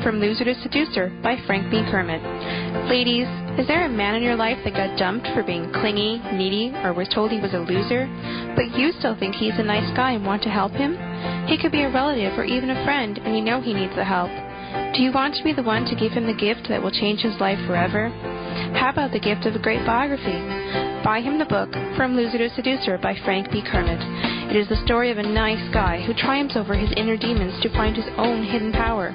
From Loser to Seducer by Frank B. Kermit. Ladies, is there a man in your life that got dumped for being clingy, needy, or was told he was a loser, but you still think he's a nice guy and want to help him? He could be a relative or even a friend, and you know he needs the help. Do you want to be the one to give him the gift that will change his life forever? How about the gift of a great biography? Buy him the book, From Loser to Seducer by Frank B. Kermit. It is the story of a nice guy who triumphs over his inner demons to find his own hidden power.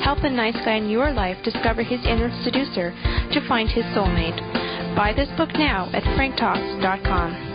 Help the nice guy in your life discover his inner seducer to find his soulmate. Buy this book now at franktalks.com.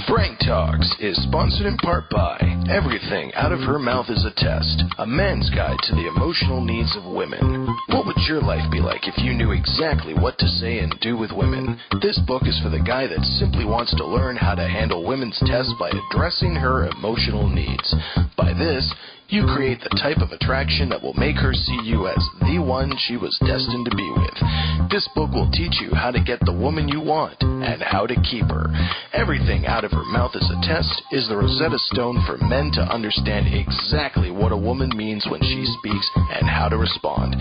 Frank Talks is sponsored in part by Everything Out of Her Mouth is a Test, a man's guide to the emotional needs of women. What would your life be like if you knew exactly what to say and do with women? This book is for the guy that simply wants to learn how to handle women's tests by addressing her emotional needs. By this, you create the type of attraction that will make her see you as the one she was destined to be with. This book will teach you how to get the woman you want and how to keep her. Everything Out of Her Mouth is a Test is the Rosetta Stone for men to understand exactly what a woman means when she speaks and how to respond.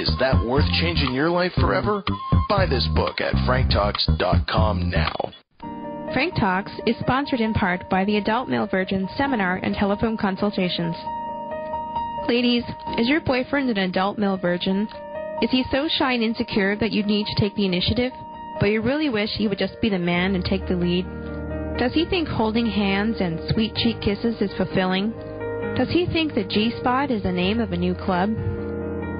Is that worth changing your life forever? Buy this book at franktalks.com now. Frank Talks is sponsored in part by the Adult Male Virgin Seminar and Telephone Consultations. Ladies, is your boyfriend an adult male virgin? Is he so shy and insecure that you need to take the initiative, but you really wish he would just be the man and take the lead? Does he think holding hands and sweet cheek kisses is fulfilling? Does he think the G-Spot is the name of a new club?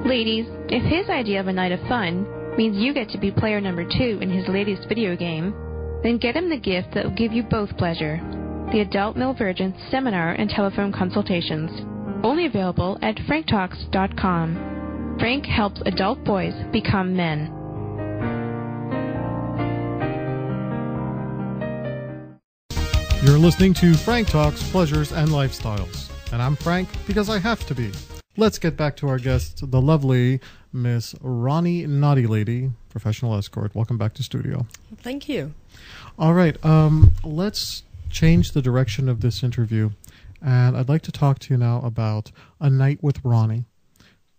Ladies, if his idea of a night of fun means you get to be player number 2 in his latest video game, then get him the gift that will give you both pleasure. The Adult Male Virgin Seminar and Telephone Consultations. Only available at franktalks.com. Frank helps adult boys become men. You're listening to Frank Talks, Pleasures, and Lifestyles. And I'm Frank because I have to be. Let's get back to our guest, the lovely Miss Ronnie NaughtyLady, professional escort. Welcome back to studio. Thank you. All right, let's change the direction of this interview. And I'd like to talk to you now about A Night with Ronnie.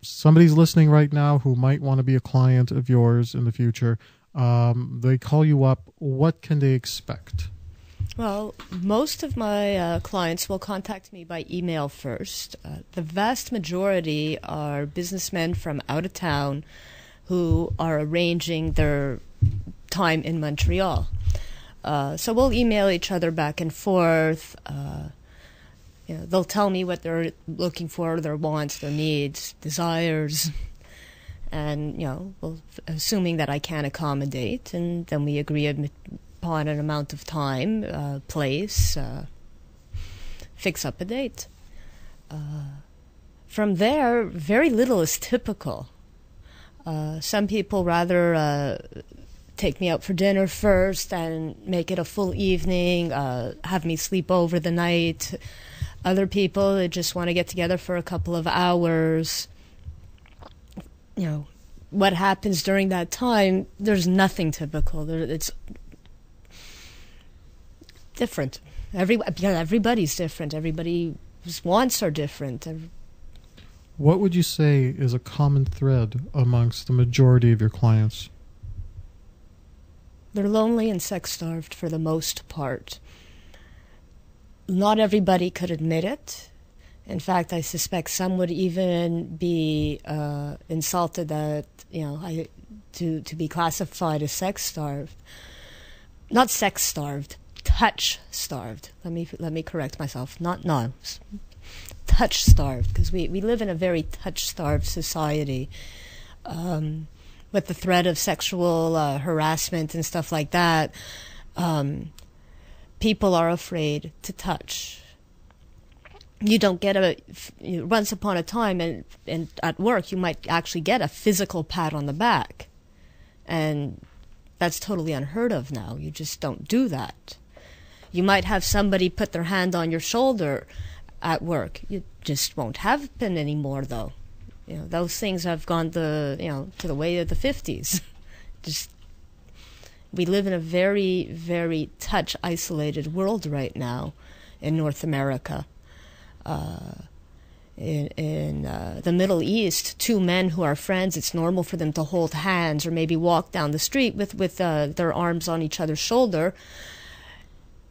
Somebody's listening right now who might want to be a client of yours in the future. They call you up. What can they expect? Well, most of my clients will contact me by email first. The vast majority are businessmen from out of town who are arranging their time in Montreal. So we'll email each other back and forth. They'll tell me what they're looking for, their wants, their needs, desires, and, assuming that I can accommodate, and then we agree upon an amount of time, place, fix up a date. From there, very little is typical. Some people rather take me out for dinner first and make it a full evening, have me sleep over the night. Other people, they just want to get together for a couple of hours. What happens during that time, there's nothing typical. It's different. Everybody's different. Everybody's wants are different. What would you say is a common thread amongst the majority of your clients? They're lonely and sex-starved for the most part. Not everybody could admit it. In fact, I suspect some would even be insulted that to be classified as sex-starved. Not sex-starved, touch-starved. Let me correct myself. Touch-starved, because we live in a very touch-starved society. With the threat of sexual harassment and stuff like that. People are afraid to touch. You don't get once upon a time and at work you might actually get a physical pat on the back. And that's totally unheard of now. You just don't do that. You might have somebody put their hand on your shoulder at work. It just won't happen anymore though. Those things have gone to the way of the 50s. We live in a very, very touch-isolated world right now in North America. In the Middle East, two men who are friends, it's normal for them to hold hands or maybe walk down the street with their arms on each other's shoulder.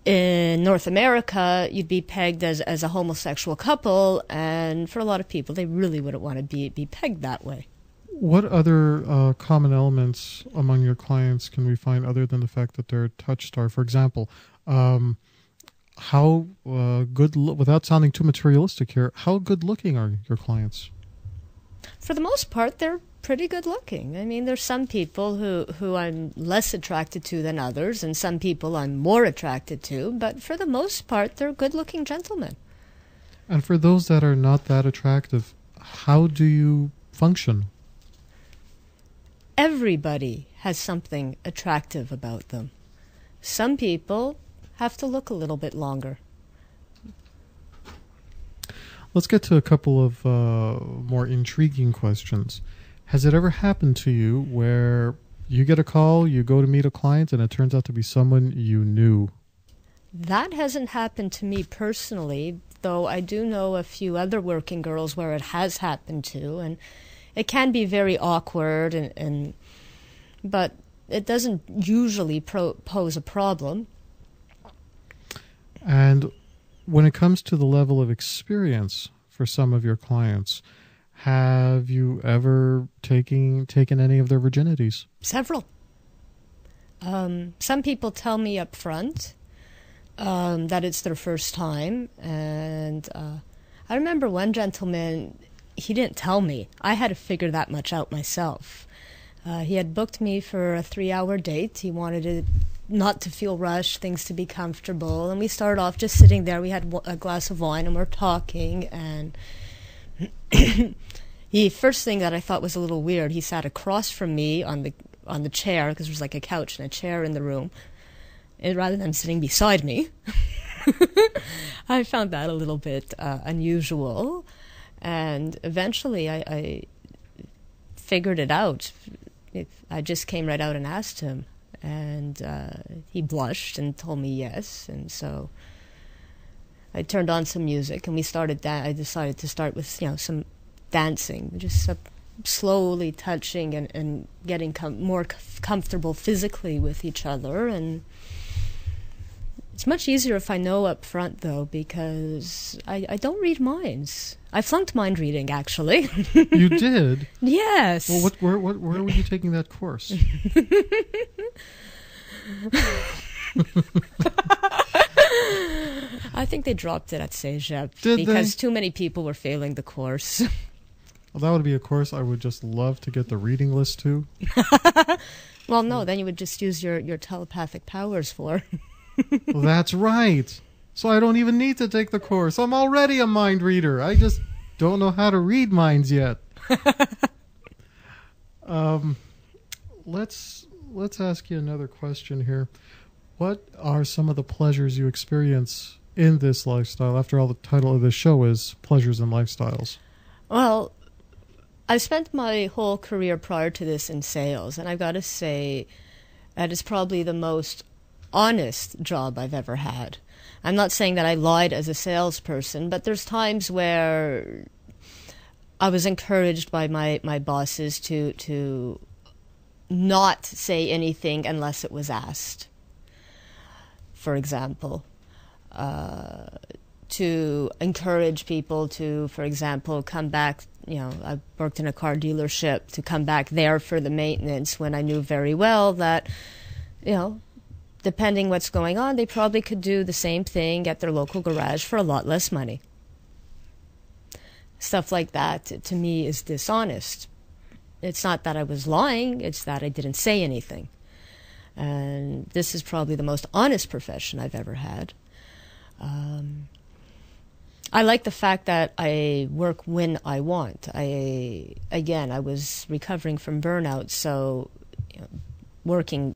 In North America, you'd be pegged as a homosexual couple, and for a lot of people, they really wouldn't want to be pegged that way. What other common elements among your clients can we find other than the fact that they're touch-star? For example, how without sounding too materialistic here, how good-looking are your clients? For the most part, they're pretty good-looking. I mean, there's some people who I'm less attracted to than others, and some people I'm more attracted to, but for the most part, they're good-looking gentlemen. And for those that are not that attractive, how do you function? Everybody has something attractive about them. Some people have to look a little bit longer. Let's get to a couple of more intriguing questions. Has it ever happened to you where you get a call, you go to meet a client, and it turns out to be someone you knew? That hasn't happened to me personally, though I do know a few other working girls where it has happened to, and it can be very awkward, but it doesn't usually pose a problem. And when it comes to the level of experience for some of your clients, have you ever taken any of their virginities? Several. Some people tell me up front that it's their first time, and I remember one gentleman, he didn't tell me. I had to figure that much out myself. He had booked me for a 3-hour date. He wanted it not to feel rushed, things to be comfortable. And we started off just sitting there. We had a glass of wine and we're talking. And first thing that I thought was a little weird, he sat across from me on the chair, because there was like a couch and a chair in the room, and rather than sitting beside me. I found that a little bit unusual. And eventually I figured it out. I just came right out and asked him. And he blushed and told me yes. And so I turned on some music and we started I decided to start with, some dancing, just slowly touching and getting more comfortable physically with each other. And it's much easier if I know up front, though, because I don't read minds. I flunked mind reading, actually. You did? Yes. Well, where were you taking that course? I think they dropped it at Cégep because too many people were failing the course. Well, that would be a course I would just love to get the reading list to. Well, no, then you would just use your telepathic powers for. Well, that's right. So I don't even need to take the course. I'm already a mind reader. I just don't know how to read minds yet. Let's ask you another question here. What are some of the pleasures you experience in this lifestyle? After all, the title of this show is Pleasures and Lifestyles. Well, I spent my whole career prior to this in sales, and I've got to say that is probably the most honest job I've ever had. I'm not saying that I lied as a salesperson, but there's times where I was encouraged by my bosses to not say anything unless it was asked. For example, to encourage people to, for example, come back. I worked in a car dealership, to come back there for the maintenance when I knew very well that, depending what's going on, they probably could do the same thing at their local garage for a lot less money. Stuff like that, to me, is dishonest. It's not that I was lying, it's that I didn't say anything. And this is probably the most honest profession I've ever had. I like the fact that I work when I want. I was recovering from burnout, so working